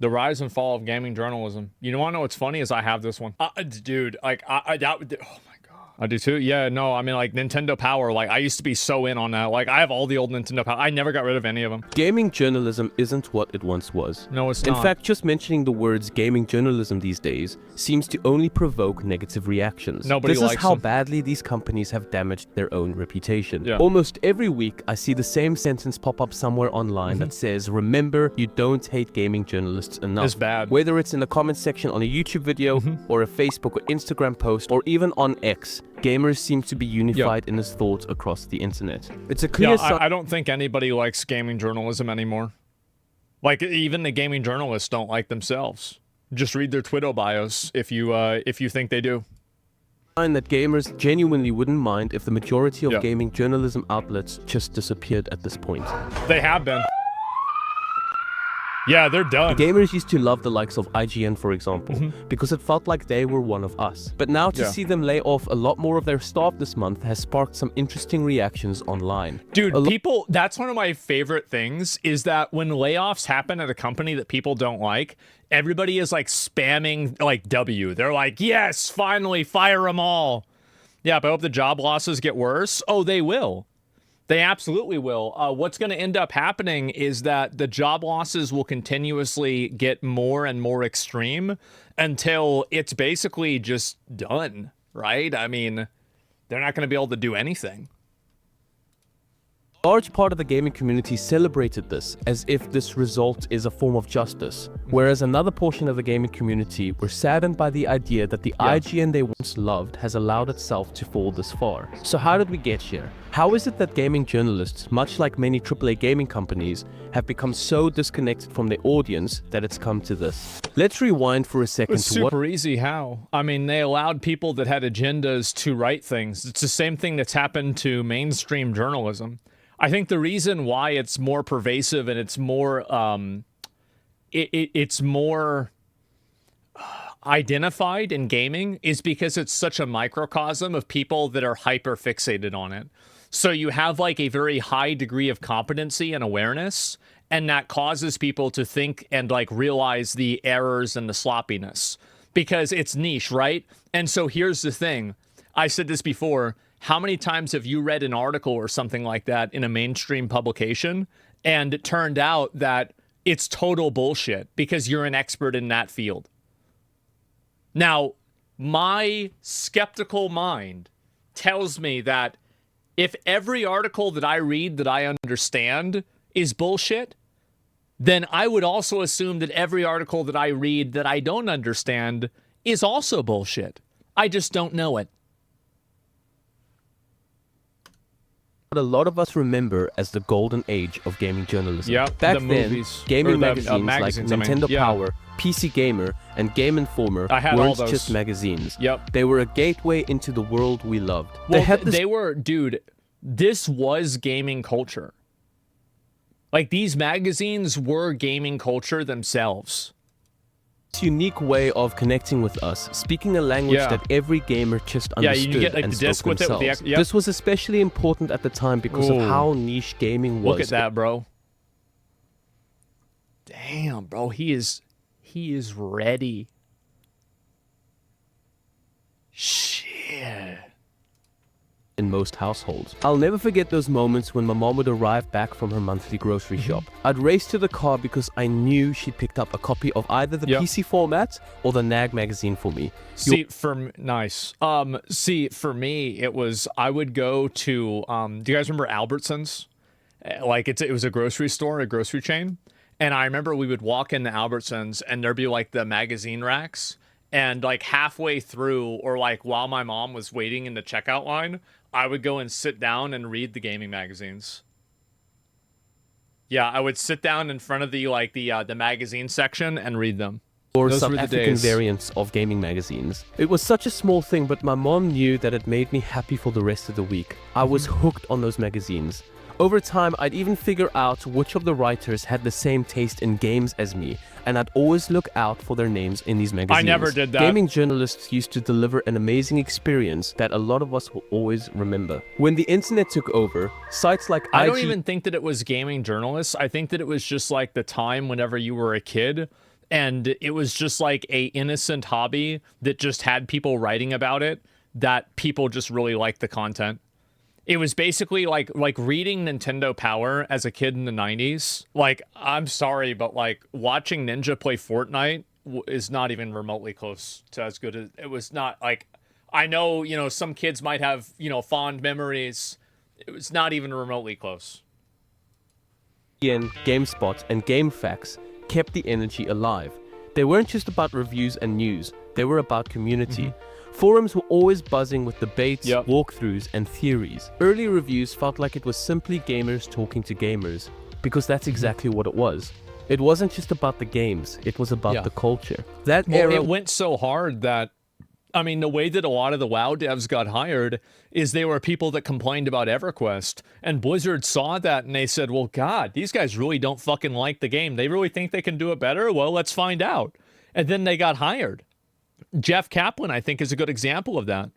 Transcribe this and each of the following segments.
The rise and fall of gaming journalism. You want to know what's funny is I have this one. Dude, like, that would, oh my God. I do too. Yeah, no, I mean, like, Nintendo Power, like, I used to be so in on that. Like, I have all the old Nintendo Power. I never got rid of any of them. Gaming journalism isn't what it once was. No, it's not. In fact, just mentioning the words gaming journalism these days seems to only provoke negative reactions. Nobody likes This is how them. badly these companies have damaged their own reputation. Yeah. Almost every week, I see the same sentence pop up somewhere online that says, remember, you don't hate gaming journalists enough. It's bad. Whether it's in the comment section on a YouTube video, or a Facebook or Instagram post, or even on X, gamers seem to be unified in his thoughts across the internet. It's a clear sign. I don't think anybody likes gaming journalism anymore. Like, even the gaming journalists don't like themselves. Just read their Twitter bios if you think they do. That gamers genuinely wouldn't mind if the majority of gaming journalism outlets just disappeared at this point. They have been. Yeah, they're done. Gamers used to love the likes of IGN, for example, because it felt like they were one of us. But now to see them lay off a lot more of their staff this month has sparked some interesting reactions online. Dude, people, that's one of my favorite things, is that when layoffs happen at a company that people don't like, everybody is like spamming like W. They're like, yes, finally, fire them all. Yeah, but I hope the job losses get worse. Oh, they will. They absolutely will. What's going to end up happening is that the job losses will continuously get more and more extreme until it's basically just done, right? I mean, they're not going to be able to do anything. A large part of the gaming community celebrated this as if this result is a form of justice, whereas another portion of the gaming community were saddened by the idea that the IGN they once loved has allowed itself to fall this far. So how did we get here? How is it that gaming journalists, much like many AAA gaming companies, have become so disconnected from their audience that it's come to this? Let's rewind for a second It's super easy. How? I mean, they allowed people that had agendas to write things. It's the same thing that's happened to mainstream journalism. I think the reason why it's more pervasive and it's more it's more identified in gaming is because it's such a microcosm of people that are hyper fixated on it. So you have like a very high degree of competency and awareness, and that causes people to think and like realize the errors and the sloppiness because it's niche, right? And so here's the thing. I said this before. How many times have you read an article or something like that in a mainstream publication and it turned out that it's total bullshit because you're an expert in that field? Now, my skeptical mind tells me that if every article that I read that I understand is bullshit, then I would also assume that every article that I read that I don't understand is also bullshit. I just don't know it. What a lot of us remember as the golden age of gaming journalism. Yep, Back the then, movies, gaming or the, magazines like I mean, Nintendo yeah. Power, PC Gamer, and Game Informer all weren't those. just magazines. Yep. They were a gateway into the world we loved. Well, they were, dude, this was gaming culture. Like, these magazines were gaming culture themselves. This unique way of connecting with us, speaking a language that every gamer just understood you get like and the disc spoke with it. themselves. With the, This was especially important at the time because of how niche gaming was. Look at that, bro. Damn, bro, he is ready. Shit. In most households. I'll never forget those moments when my mom would arrive back from her monthly grocery shop. I'd race to the car because I knew she'd picked up a copy of either the PC format or the NAG magazine for me. See, for me, it was, I would go to, do you guys remember Albertsons? Like, it was a grocery store, a grocery chain. And I remember we would walk into Albertsons and there'd be like the magazine racks. And like halfway through, or like while my mom was waiting in the checkout line, I would go and sit down and read the gaming magazines. Yeah, I would sit down in front of the magazine section and read them. Or Those some were the African days. variants of gaming magazines. It was such a small thing, but my mom knew that it made me happy for the rest of the week. I was hooked on those magazines. Over time, I'd even figure out which of the writers had the same taste in games as me, and I'd always look out for their names in these magazines. I never did that. Gaming journalists used to deliver an amazing experience that a lot of us will always remember. When the internet took over, sites like I don't even think that it was gaming journalists. I think that it was just like the time whenever you were a kid And it was just like a innocent hobby that just had people writing about it, that people just really liked the content. It was basically like reading Nintendo Power as a kid in the 90s. Like, I'm sorry, but like watching Ninja play Fortnite is not even remotely close to as good as it was. Not like, I know, you know, some kids might have, you know, fond memories. It was not even remotely close. GameSpot, and GameFAQs kept the energy alive. They weren't just about reviews and news, they were about community. Forums were always buzzing with debates, walkthroughs, and theories. Early reviews felt like it was simply gamers talking to gamers, because that's exactly what it was. It wasn't just about the games, it was about the culture. That era... It went so hard that, I mean, the way that a lot of the WoW devs got hired is they were people that complained about EverQuest. And Blizzard saw that and they said, well, God, these guys really don't fucking like the game. They really think they can do it better? Well, let's find out. And then they got hired. Jeff Kaplan, I think, is a good example of that.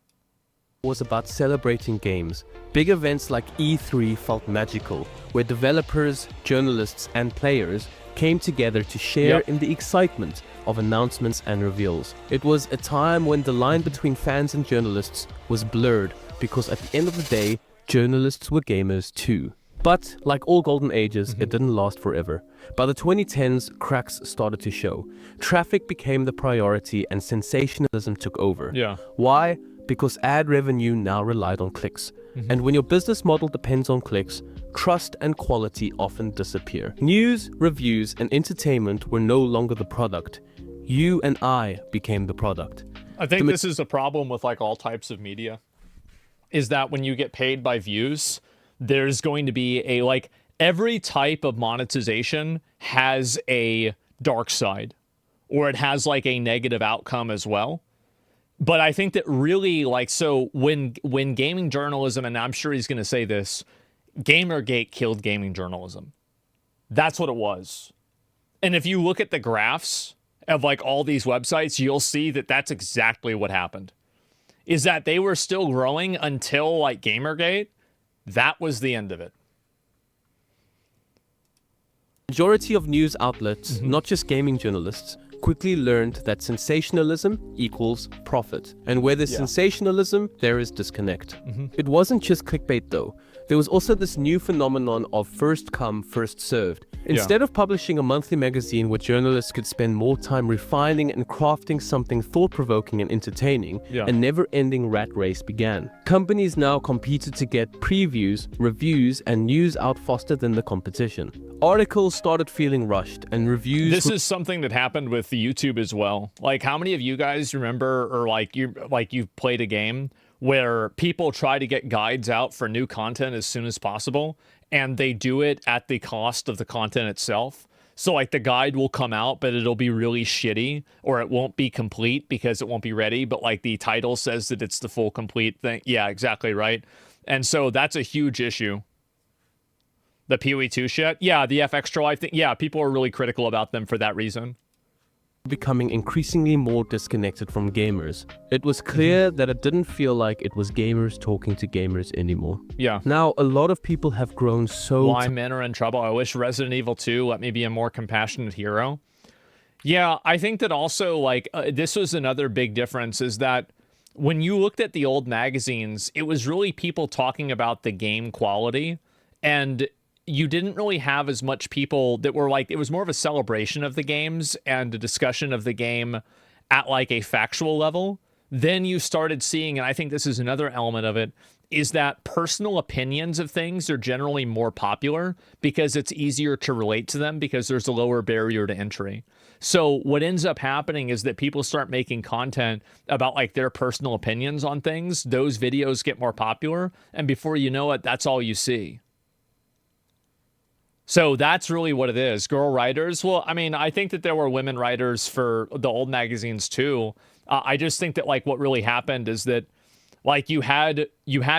Was about celebrating games. Big events like E3 felt magical, where developers, journalists, and players came together to share in the excitement of announcements and reveals. It was a time when the line between fans and journalists was blurred, because at the end of the day, journalists were gamers too. But, like all golden ages, it didn't last forever. By the 2010s, cracks started to show. Traffic became the priority and sensationalism took over. Why? Because ad revenue now relied on clicks. And when your business model depends on clicks, trust and quality often disappear. News, reviews, and entertainment were no longer the product. You and I became the product. I think this is a problem with like all types of media, is that when you get paid by views, there's going to be a, like, every type of monetization has a dark side, or it has like a negative outcome as well. But I think that really, like, so when gaming journalism, and I'm sure he's going to say this, Gamergate killed gaming journalism. That's what it was. And if you look at the graphs of like all these websites, you'll see that that's exactly what happened. Is that they were still growing until like Gamergate. That was the end of it. Majority of news outlets, not just gaming journalists, quickly learned that sensationalism equals profit. And where there's sensationalism, there is disconnect. It wasn't just clickbait though. There was also this new phenomenon of first come, first served. Instead of publishing a monthly magazine where journalists could spend more time refining and crafting something thought-provoking and entertaining, a never-ending rat race began. Companies now competed to get previews, reviews, and news out faster than the competition. Articles started feeling rushed, and reviews... This is something that happened with YouTube as well. Like, how many of you guys remember, or you've played a game where people try to get guides out for new content as soon as possible, and they do it at the cost of the content itself? So like the guide will come out, but it'll be really shitty, or it won't be complete because it won't be ready, but like the title says that it's the full complete thing. Yeah, exactly right. And so that's a huge issue. The PoE2 shit? Yeah, the FX Troll, I think, yeah, people are really critical about them for that reason. Becoming increasingly more disconnected from gamers. It was clear that it didn't feel like it was gamers talking to gamers anymore. Yeah. Now, a lot of people have grown so... Why men are in trouble. I wish Resident Evil 2 let me be a more compassionate hero. Yeah, I think that also, like, this was another big difference, is that when you looked at the old magazines, it was really people talking about the game quality, and you didn't really have as much people that were like, it was more of a celebration of the games and a discussion of the game at like a factual level. Then you started seeing, and I think this is another element of it, is that personal opinions of things are generally more popular because it's easier to relate to them because there's a lower barrier to entry. So what ends up happening is that people start making content about like their personal opinions on things. Those videos get more popular, and before you know it, that's all you see. So that's really what it is. Girl writers. Well, I mean, I think that there were women writers for the old magazines too. I just think that like what really happened is that like you had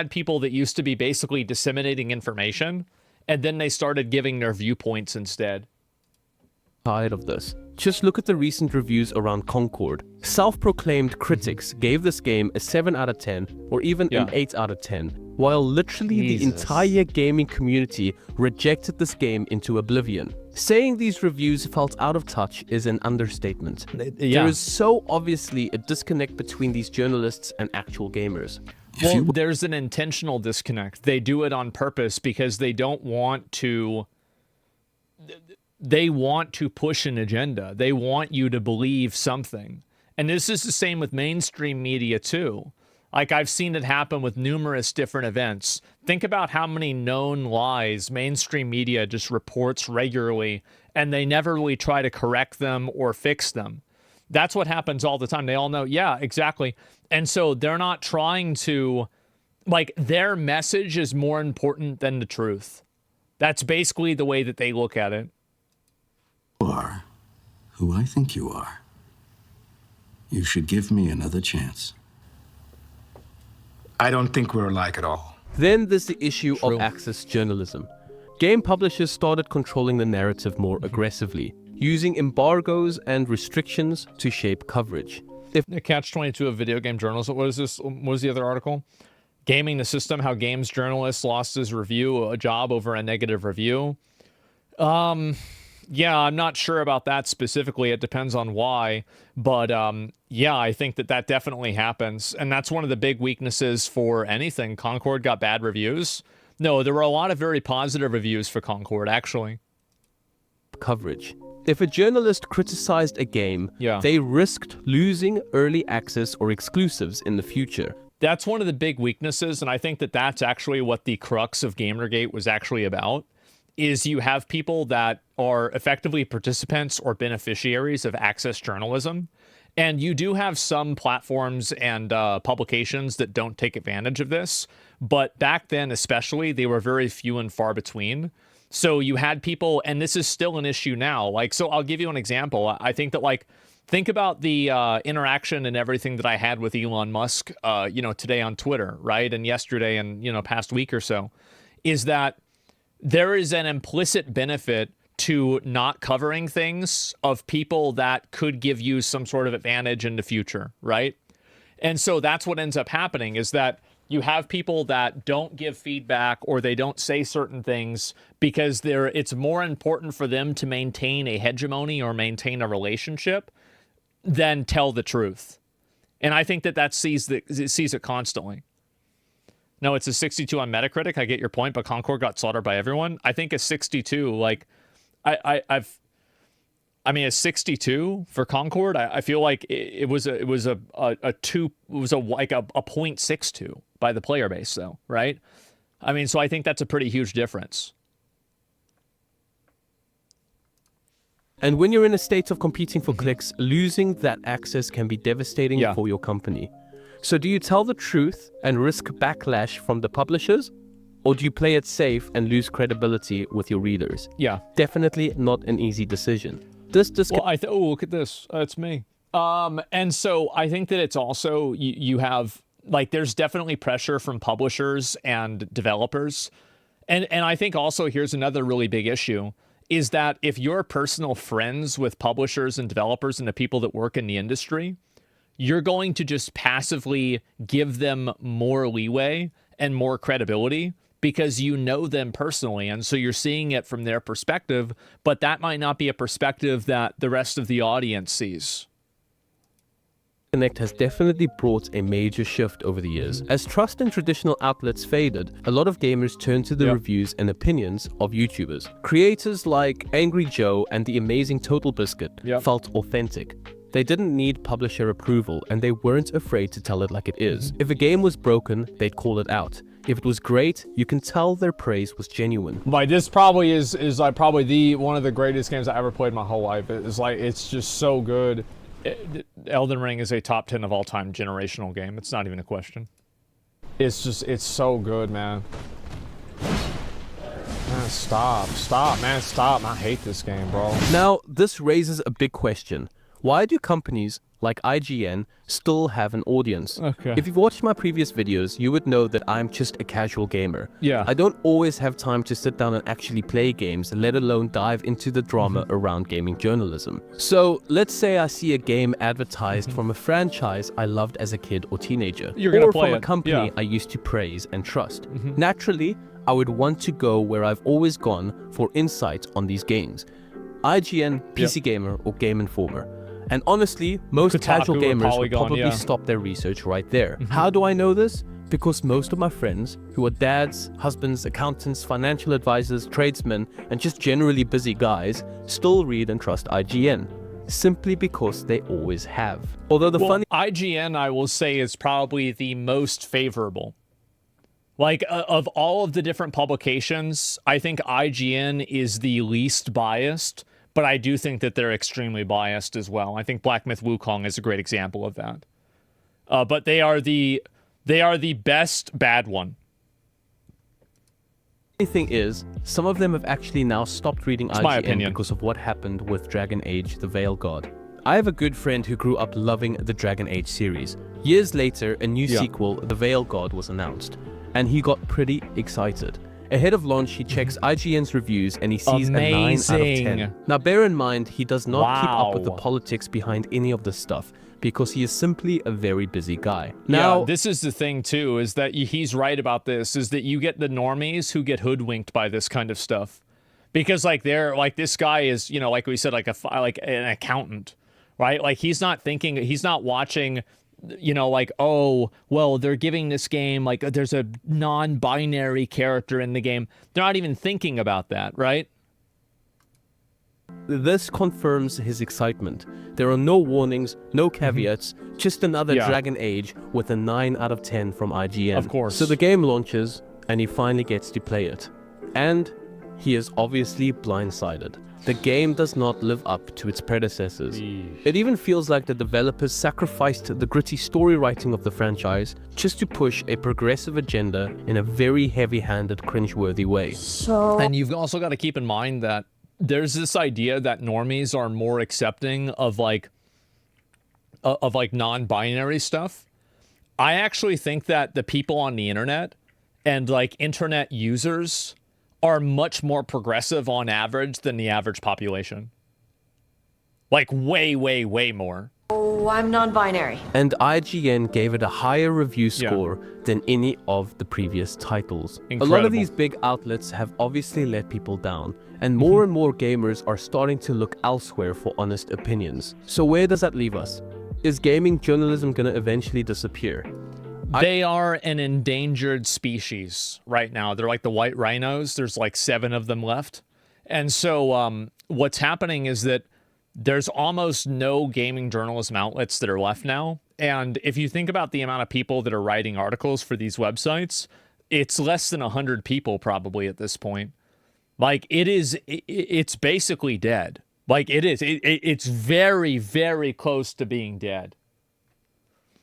people that used to be basically disseminating information, and then they started giving their viewpoints instead. Tired of this. Just look at the recent reviews around Concord. Self-proclaimed critics gave this game a 7 out of 10 or even an 8 out of 10, while literally the entire gaming community rejected this game into oblivion. Saying these reviews felt out of touch is an understatement. There is so obviously a disconnect between these journalists and actual gamers. Well, there's an intentional disconnect. They do it on purpose because they don't want to... They want to push an agenda. They want you to believe something. And this is the same with mainstream media too. Like, I've seen it happen with numerous different events. Think about how many known lies mainstream media just reports regularly, and they never really try to correct them or fix them. That's what happens all the time. They all know, yeah, exactly. And so they're not trying to, like, their message is more important than the truth. That's basically the way that they look at it. You are who I think you are. You should give me another chance. I don't think we're alike at all. Then there's the issue of access journalism. Game publishers started controlling the narrative more aggressively, using embargoes and restrictions to shape coverage. The catch-22 of video game journalism. What is this? What was the other article? Gaming the system, how games journalists lost his a job over a negative review. Yeah, I'm not sure about that specifically. It depends on why. But yeah, I think that definitely happens. And that's one of the big weaknesses for anything. Concord got bad reviews. No, there were a lot of very positive reviews for Concord, actually. Coverage. If a journalist criticized a game, they risked losing early access or exclusives in the future. That's one of the big weaknesses, and I think that's actually what the crux of Gamergate was actually about, is you have people that are effectively participants or beneficiaries of access journalism, and you do have some platforms and publications that don't take advantage of this, but back then especially, they were very few and far between. So you had people, and this is still an issue now, like, so I'll give you an example. I think that, like, think about the interaction and everything that I had with Elon Musk, you know, today on Twitter, right? And yesterday and, you know, past week or so, is that there is an implicit benefit to not covering things of people that could give you some sort of advantage in the future, right? And so that's what ends up happening, is that you have people that don't give feedback or they don't say certain things because it's more important for them to maintain a hegemony or maintain a relationship than tell the truth. And I think that sees it constantly. No, it's a 62 on Metacritic. I get your point, but Concord got slaughtered by everyone. I think a 62, like, I mean, a 62 for Concord. I feel like it was a 0.62 by the player base, though, right? I mean, so I think that's a pretty huge difference. And when you're in a state of competing for clicks, losing that access can be devastating for your company. So do you tell the truth and risk backlash from the publishers? Or do you play it safe and lose credibility with your readers? Yeah. Definitely not an easy decision. Well, oh, look at this. It's me. And so I think that it's also, you have, like, there's definitely pressure from publishers and developers. And I think also here's another really big issue, is that if you're personal friends with publishers and developers and the people that work in the industry, you're going to just passively give them more leeway and more credibility because you know them personally. And so you're seeing it from their perspective, but that might not be a perspective that the rest of the audience sees. Connect has definitely brought a major shift over the years. As trust in traditional outlets faded, a lot of gamers turned to the reviews and opinions of YouTubers. Creators like Angry Joe and the amazing Total Biscuit felt authentic. They didn't need publisher approval, and they weren't afraid to tell it like it is. If a game was broken, they'd call it out. If it was great, you can tell their praise was genuine. Like, this probably is like probably one of the greatest games I ever played in my whole life. It's just so good. Elden Ring is a top 10 of all time generational game. It's not even a question. It's so good, man. Man, stop, man, stop. I hate this game, bro. Now, this raises a big question. Why do companies like IGN still have an audience? Okay. If you've watched my previous videos, you would know that I'm just a casual gamer. Yeah. I don't always have time to sit down and actually play games, let alone dive into the drama around gaming journalism. So let's say I see a game advertised from a franchise I loved as a kid or teenager. You're gonna or play from it. a company I used to praise and trust. Naturally, I would want to go where I've always gone for insight on these games. IGN, PC Gamer, or Game Informer. And honestly, most Kotaku casual or gamers would Polygon, probably yeah. stop their research right there. How do I know this? Because most of my friends, who are dads, husbands, accountants, financial advisors, tradesmen, and just generally busy guys, still read and trust IGN. Simply because they always have. Although the funny IGN, I will say, is probably the most favorable. Like, of all of the different publications, I think IGN is the least biased, but I do think that they're extremely biased as well. I think Black Myth Wukong is a great example of that. But they are the best bad one. funny thing is, some of them have actually now stopped reading my IGN opinion. because of what happened with Dragon Age: The Veil God. I have a good friend who grew up loving the Dragon Age series. Years later, a new sequel, The Veil God, was announced, and he got pretty excited. Ahead of launch, he checks IGN's reviews and he sees a 9 out of 10. Amazing. Now, bear in mind, he does not keep up with the Wow. politics behind any of this stuff because he is simply a very busy guy. Now, Yeah, this is the thing too, is that he's right about this, is that you get the normies who get hoodwinked by this kind of stuff. Because like they're like, this guy is, you know, like we said, like an accountant, right? Like he's not thinking, he's not watching, you know, like, oh, well, they're giving this game, like there's a non-binary character in the game. They're not even thinking about that, right? this confirms his excitement. There are no warnings, no caveats, just another Yeah. Dragon Age with a 9 out of 10 from IGN. Of course. So the game launches, and he finally gets to play it. And he is obviously blindsided. The game does not live up to its predecessors. It even feels like the developers sacrificed the gritty story writing of the franchise just to push a progressive agenda in a very heavy-handed, cringeworthy way. And you've also got to keep in mind that there's this idea that normies are more accepting of like non-binary stuff. I actually think that the people on the internet and like internet users are much more progressive on average than the average population. Like way, way, way more. Oh, I'm non-binary. And IGN gave it a higher review score than any of the previous titles. A lot Incredible. of these big outlets have obviously let people down, and more gamers are starting to look elsewhere for honest opinions. So where does that leave us? Is gaming journalism gonna eventually disappear? They are an endangered species right now. They're like the white rhinos. There's like 7 of them left. And so what's happening is that there's almost no gaming journalism outlets that are left now. And if you think about the amount of people that are writing articles for these websites, it's less than 100 people probably at this point. Like it's basically dead. Like it's very, very close to being dead.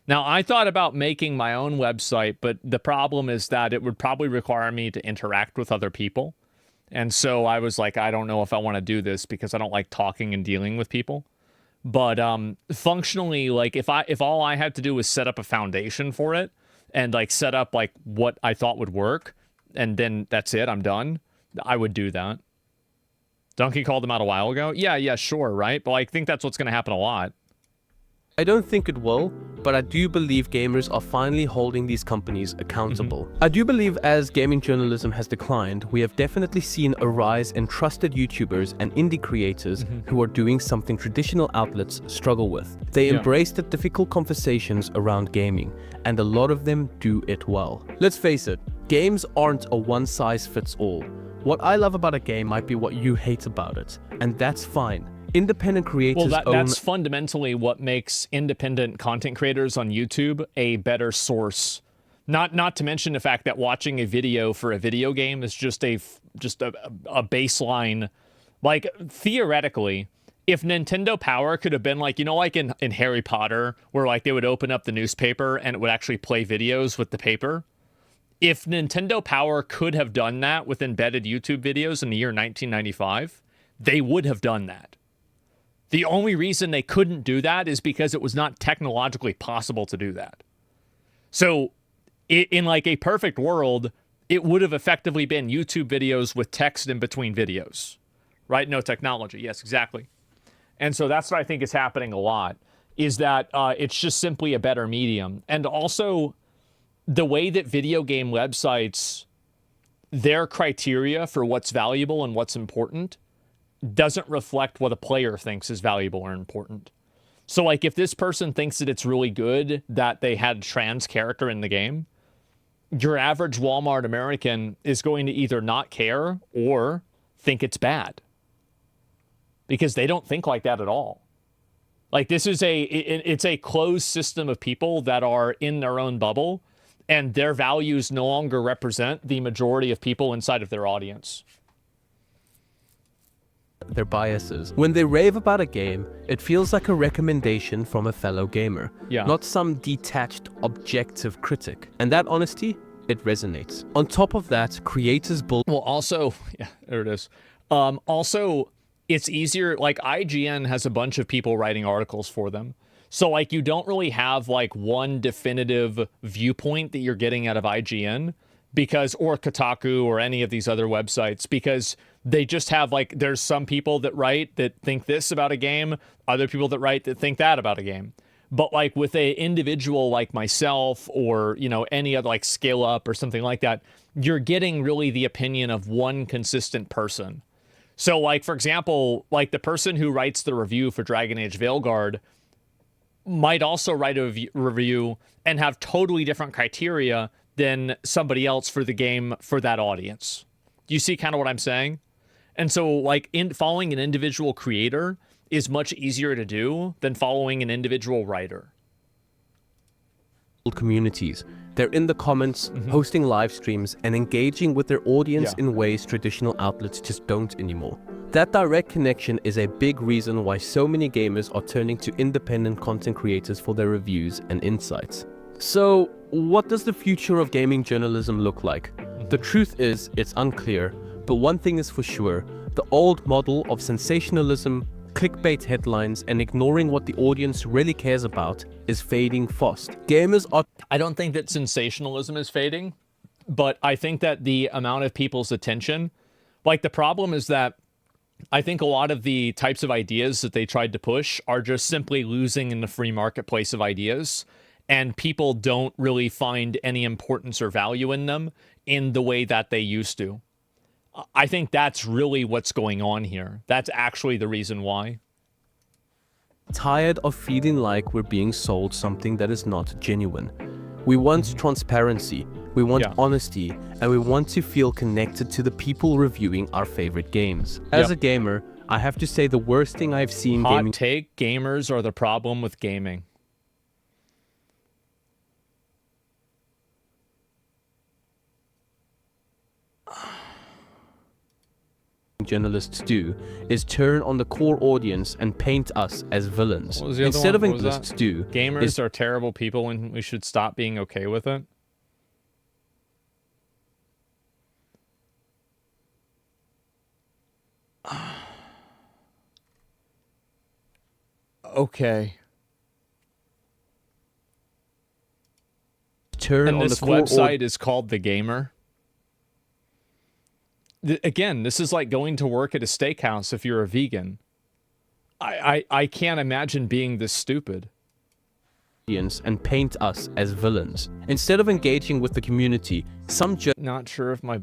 Now, I thought about making my own website, but the problem is that it would probably require me to interact with other people. And so I was like, I don't know if I want to do this because I don't like talking and dealing with people. But functionally, like if all I had to do was set up a foundation for it and like set up like what I thought would work, and then that's it, I'm done, I would do that. Donkey called them out a while ago. Yeah, sure, right? But I think that's what's going to happen a lot. I don't think it will, but I do believe gamers are finally holding these companies accountable. I do believe as gaming journalism has declined, we have definitely seen a rise in trusted YouTubers and indie creators who are doing something traditional outlets struggle with. They embrace the difficult conversations around gaming, and a lot of them do it well. Let's face it, games aren't a one-size-fits-all. What I love about a game might be what you hate about it, and that's fine. Independent creators That's fundamentally what makes independent content creators on YouTube a better source. Not to mention the fact that watching a video for a video game is just a baseline. Like theoretically, if Nintendo Power could have been like, you know, like in Harry Potter, where like they would open up the newspaper and it would actually play videos with the paper. If Nintendo Power could have done that with embedded YouTube videos in the year 1995, they would have done that. The only reason they couldn't do that is because it was not technologically possible to do that. So in like a perfect world, it would have effectively been YouTube videos with text in between videos, right? No technology. Yes, exactly. And so that's what I think is happening a lot, is that it's just simply a better medium. And also the way that video game websites, their criteria for what's valuable and what's important doesn't reflect what a player thinks is valuable or important. So, like, if this person thinks that it's really good that they had a trans character in the game, your average Walmart American is going to either not care or think it's bad. Because they don't think like that at all. Like, this is it's a closed system of people that are in their own bubble, and their values no longer represent the majority of people inside of their audience. Their biases. When they rave about a game, it feels like a recommendation from a fellow gamer, not some detached, objective critic. And that honesty, it resonates. On top of that, creators build... Well, also, yeah, there it is. Also, it's easier, like IGN has a bunch of people writing articles for them. So, like, you don't really have, like, one definitive viewpoint that you're getting out of IGN, because, or Kotaku or any of these other websites, because they just have, like, there's some people that write that think this about a game, other people that write that think that about a game. But, like, with a individual like myself or, you know, any other, like, Scale Up or something like that, you're getting really the opinion of one consistent person. So, like, for example, like, the person who writes the review for Dragon Age Veilguard might also write a review and have totally different criteria than somebody else for the game for that audience. Do you see kind of what I'm saying? And so, like, following an individual creator is much easier to do than following an individual writer. Communities. They're in the comments, hosting live streams, and engaging with their audience in ways traditional outlets just don't anymore. That direct connection is a big reason why so many gamers are turning to independent content creators for their reviews and insights. So, what does the future of gaming journalism look like? The truth is, it's unclear, but one thing is for sure, the old model of sensationalism, clickbait headlines, and ignoring what the audience really cares about is fading fast. Gamers are... I don't think that sensationalism is fading, but I think that the amount of people's attention, like, the problem is that I think a lot of the types of ideas that they tried to push are just simply losing in the free marketplace of ideas, and people don't really find any importance or value in them in the way that they used to. I think that's really what's going on here. That's actually the reason why. Tired of feeling like we're being sold something that is not genuine. We want transparency, we want honesty, and we want to feel connected to the people reviewing our favorite games. As a gamer, I have to say the worst thing I've seen gaming... Hot take, gamers are the problem with gaming. journalists do is turn on the core audience and paint us as villains. Instead of journalists do, gamers are terrible people and we should stop being okay with it. Okay. Turn and on this the core website is called The Gamer. Again, this is like going to work at a steakhouse if you're a vegan. I can't imagine being this stupid. And paint us as villains. Instead of engaging with the community, some not sure if my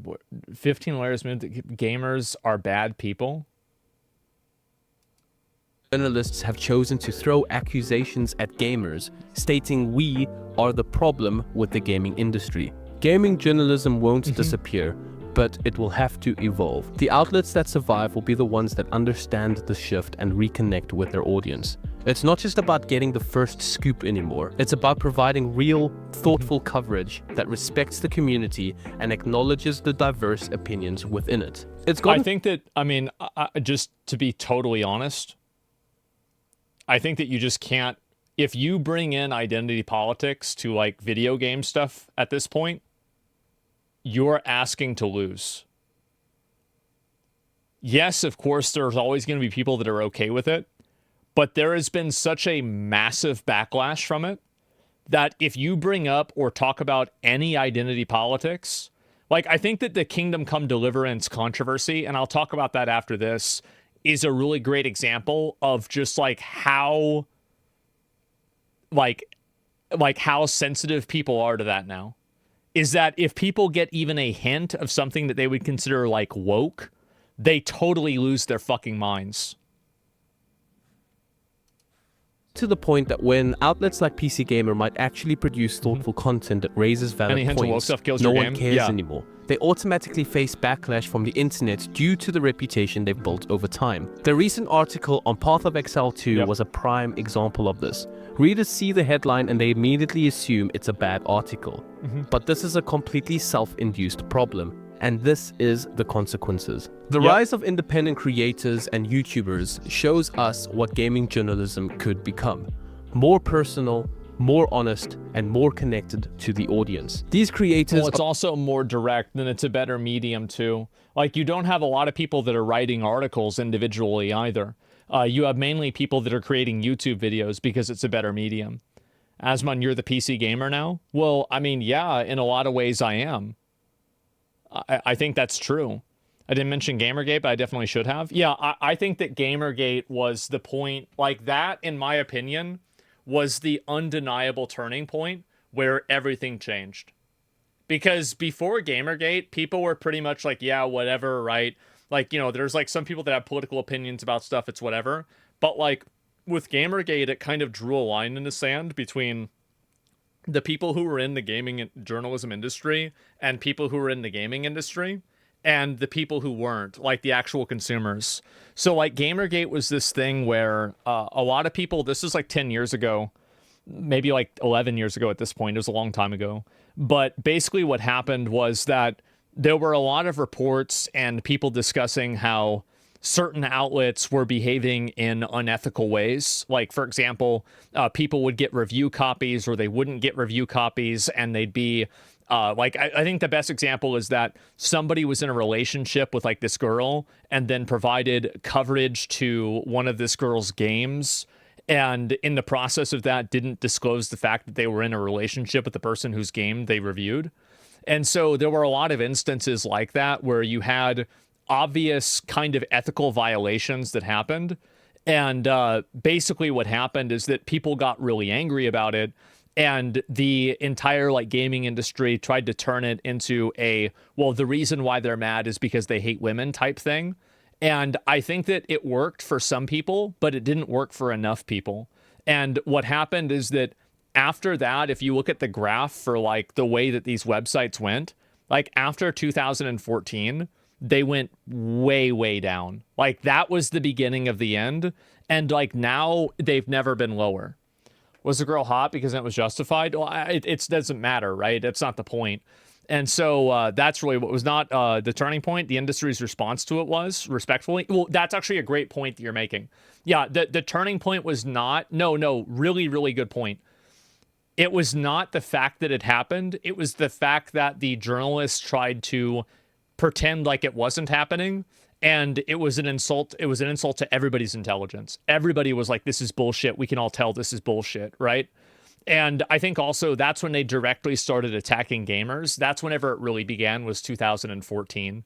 15 layers meant that gamers are bad people. Journalists have chosen to throw accusations at gamers, stating we are the problem with the gaming industry. Gaming journalism won't disappear, but it will have to evolve. The outlets that survive will be the ones that understand the shift and reconnect with their audience. It's not just about getting the first scoop anymore. It's about providing real, thoughtful coverage that respects the community and acknowledges the diverse opinions within it. I think that, I mean, just to be totally honest, I think that you just can't, if you bring in identity politics to like video game stuff at this point, you're asking to lose. Yes, of course, there's always going to be people that are okay with it, but there has been such a massive backlash from it that if you bring up or talk about any identity politics, like I think that the Kingdom Come Deliverance controversy, and I'll talk about that after this, is a really great example of just like how how sensitive people are to that now. Is that if people get even a hint of something that they would consider like woke, they totally lose their fucking minds. To the point that when outlets like PC Gamer might actually produce thoughtful content that raises valid Any hint of woke points, stuff kills no your one game? cares Yeah. anymore. They automatically face backlash from the internet due to the reputation they've built over time. The recent article on Path of Exile 2 was a prime example of this. Readers see the headline and they immediately assume it's a bad article. But this is a completely self-induced problem. And this is the consequences. The rise of independent creators and YouTubers shows us what gaming journalism could become. More personal, more honest, and more connected to the audience. These creators... Well, it's also more direct, and it's a better medium too. Like, you don't have a lot of people that are writing articles individually either. You have mainly people that are creating YouTube videos because it's a better medium. Asmon, you're the PC gamer now? Well, I mean, yeah, in a lot of ways I am. I think that's true. I didn't mention Gamergate, but I definitely should have. Yeah, I think that Gamergate was the point, like that, in my opinion, was the undeniable turning point where everything changed. Because before Gamergate, people were pretty much like, yeah, whatever, right? Like, you know, there's like some people that have political opinions about stuff, it's whatever. But like with Gamergate, it kind of drew a line in the sand between the people who were in the gaming and journalism industry and people who were in the gaming industry and the people who weren't, like the actual consumers. So like Gamergate was this thing where a lot of people, this is like 10 years ago, maybe like 11 years ago at this point, it was a long time ago. But basically what happened was that there were a lot of reports and people discussing how certain outlets were behaving in unethical ways. Like, for example, people would get review copies or they wouldn't get review copies, and they'd be like, I think the best example is that somebody was in a relationship with like this girl and then provided coverage to one of this girl's games. And in the process of that, didn't disclose the fact that they were in a relationship with the person whose game they reviewed. And so there were a lot of instances like that where you had obvious kind of ethical violations that happened. And basically what happened is that people got really angry about it. And the entire like gaming industry tried to turn it into a, well, the reason why they're mad is because they hate women type thing. And I think that it worked for some people, but it didn't work for enough people. And what happened is that after that, if you look at the graph for like the way that these websites went, like after 2014, they went way, way down. Like that was the beginning of the end. And like now they've never been lower. Was the girl hot because it was justified? Well, it doesn't matter, right? That's not the point. And so that's really what was not the turning point. The industry's response to it was, respectfully. Well, that's actually a great point that you're making. Yeah, the turning point was not, no, really, really good point. It was not the fact that it happened. It was the fact that the journalists tried to pretend like it wasn't happening. And it was an insult. It was an insult to everybody's intelligence. Everybody was like, this is bullshit. We can all tell this is bullshit, right? And I think also that's when they directly started attacking gamers. That's whenever it really began, was 2014.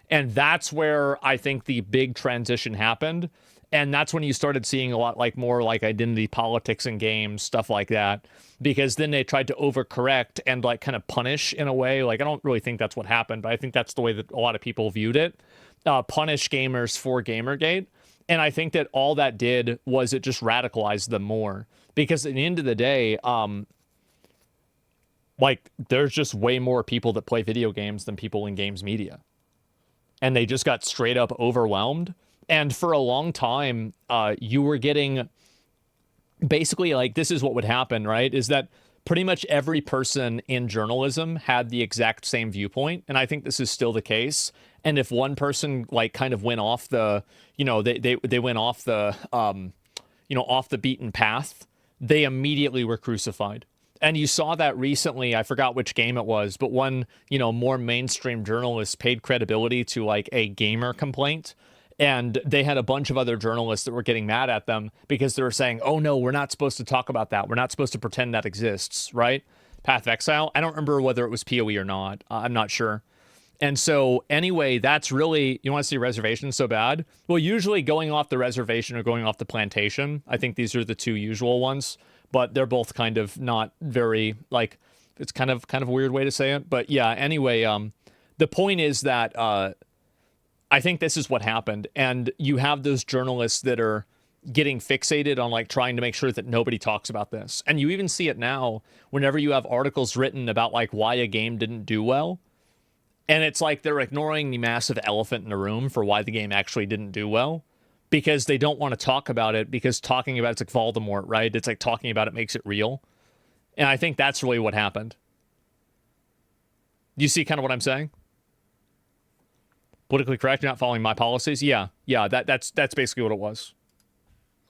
And that's where I think the big transition happened. And that's when you started seeing a lot like more like identity politics in games, stuff like that. Because then they tried to overcorrect and like kind of punish in a way. Like, I don't really think that's what happened, but I think that's the way that a lot of people viewed it. Punish gamers for Gamergate. And I think that all that did was it just radicalized them more. Because at the end of the day, like, there's just way more people that play video games than people in games media. And they just got straight up overwhelmed. And for a long time, you were getting basically like, this is what would happen, right? Is that pretty much every person in journalism had the exact same viewpoint. And I think this is still the case. And if one person like kind of went off the, you know, they went off the, you know, off the beaten path, they immediately were crucified. And you saw that recently. I forgot which game it was, but one, you know, more mainstream journalist paid credibility to like a gamer complaint. And they had a bunch of other journalists that were getting mad at them because they were saying, oh, no, we're not supposed to talk about that. We're not supposed to pretend that exists, right? Path of Exile. I don't remember whether it was PoE or not. I'm not sure. And so anyway, that's really, you want to see reservations so bad? Well, usually going off the reservation or going off the plantation. I think these are the two usual ones, but they're both kind of not very, like, it's kind of a weird way to say it. But yeah, anyway, the point is that I think this is what happened. And you have those journalists that are getting fixated on like trying to make sure that nobody talks about this. And you even see it now whenever you have articles written about like why a game didn't do well. And it's like they're ignoring the massive elephant in the room for why the game actually didn't do well, because they don't want to talk about it, because talking about it's like Voldemort, right? It's like talking about it makes it real. And I think that's really what happened. You see kind of what I'm saying? Politically correct, you're not following my policies? Yeah, that's basically what it was.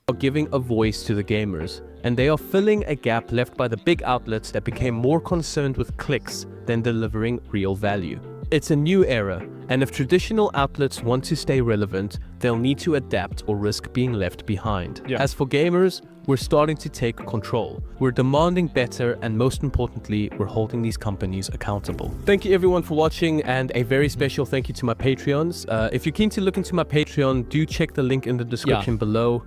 Are giving a voice to the gamers, and they are filling a gap left by the big outlets that became more concerned with clicks than delivering real value. It's a new era, and if traditional outlets want to stay relevant, they'll need to adapt or risk being left behind. Yeah. As for gamers, we're starting to take control. We're demanding better, and most importantly, we're holding these companies accountable. Thank you everyone for watching, and a very special thank you to my Patreons. If you're keen to look into my Patreon, do check the link in the description below.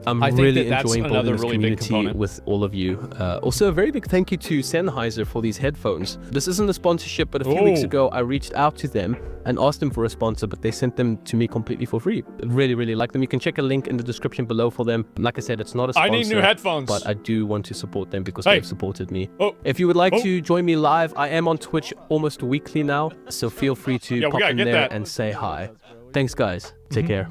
I'm really enjoying building this community with all of you. Also, a very big thank you to Sennheiser for these headphones. This isn't a sponsorship, but a few weeks ago, I reached out to them and asked them for a sponsor, but they sent them to me completely for free. Really, really like them. You can check a link in the description below for them. Like I said, it's not a sponsor. I need new headphones. But I do want to support them because they've supported me. If you would like to join me live, I am on Twitch almost weekly now, so feel free to pop in there and say hi. Thanks, guys. Take care.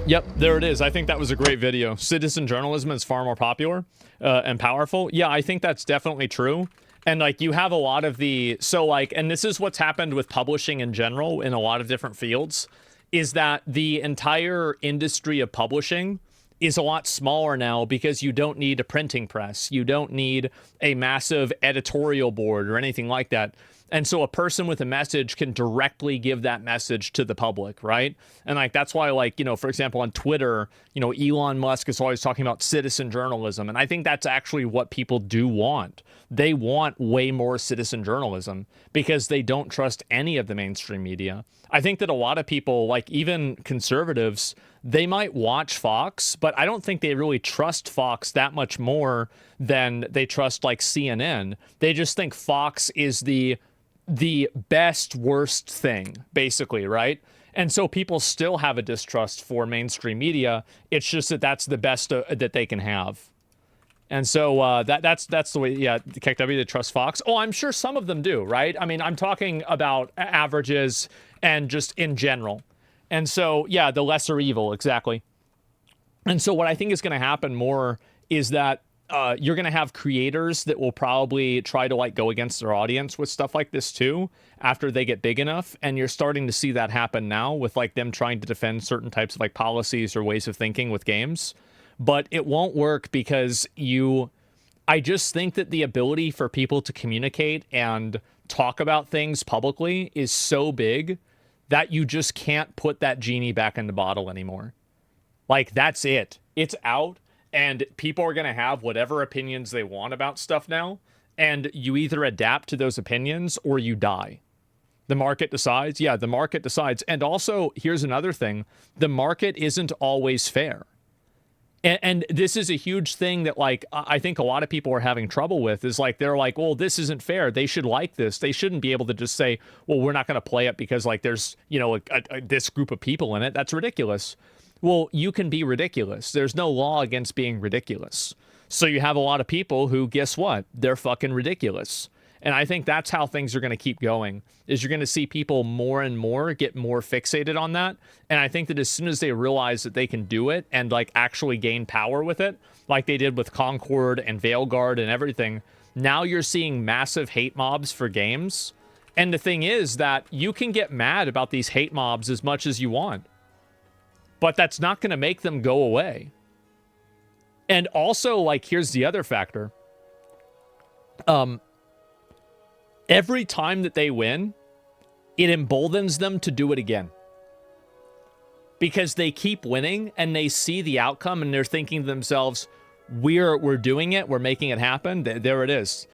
Yep, there it is. I think that was a great video. Citizen journalism is far more popular and powerful. Yeah, I think that's definitely true. And like you have a lot of the, so like, and this is what's happened with publishing in general in a lot of different fields, is that the entire industry of publishing is a lot smaller now because you don't need a printing press. You don't need a massive editorial board or anything like that. And so a person with a message can directly give that message to the public, right? And like that's why, like, you know, for example, on Twitter, you know, Elon Musk is always talking about citizen journalism. And I think that's actually what people do want. They want way more citizen journalism because they don't trust any of the mainstream media. I think that a lot of people, like even conservatives, they might watch Fox, but I don't think they really trust Fox that much more than they trust like CNN. They just think Fox is the best worst thing, basically, right? And so people still have a distrust for mainstream media. It's just that that's the best that they can have. And so that's the way, yeah, CatDany, they trust Fox. Oh, I'm sure some of them do, right? I mean, I'm talking about averages and just in general. And so, yeah, the lesser evil, exactly. And so what I think is going to happen more is that you're going to have creators that will probably try to like go against their audience with stuff like this too after they get big enough. And you're starting to see that happen now with like them trying to defend certain types of like policies or ways of thinking with games. But it won't work because I just think that the ability for people to communicate and talk about things publicly is so big that you just can't put that genie back in the bottle anymore. Like that's it. It's out. And people are going to have whatever opinions they want about stuff now. And you either adapt to those opinions or you die. The market decides. Yeah, the market decides. And also, here's another thing. The market isn't always fair. And this is a huge thing that, like, I think a lot of people are having trouble with is like, they're like, well, this isn't fair. They should like this. They shouldn't be able to just say, well, we're not going to play it because, like, there's, you know, this group of people in it. That's ridiculous. Well, you can be ridiculous. There's no law against being ridiculous. So you have a lot of people who, guess what? They're fucking ridiculous. And I think that's how things are going to keep going, is you're going to see people more and more get more fixated on that. And I think that as soon as they realize that they can do it and like actually gain power with it, like they did with Concord and Veilguard and everything, now you're seeing massive hate mobs for games. And the thing is that you can get mad about these hate mobs as much as you want, but that's not going to make them go away. And also, like, here's the other factor. Every time that they win, it emboldens them to do it again. Because they keep winning and they see the outcome and they're thinking to themselves, we're doing it, we're making it happen. There it is.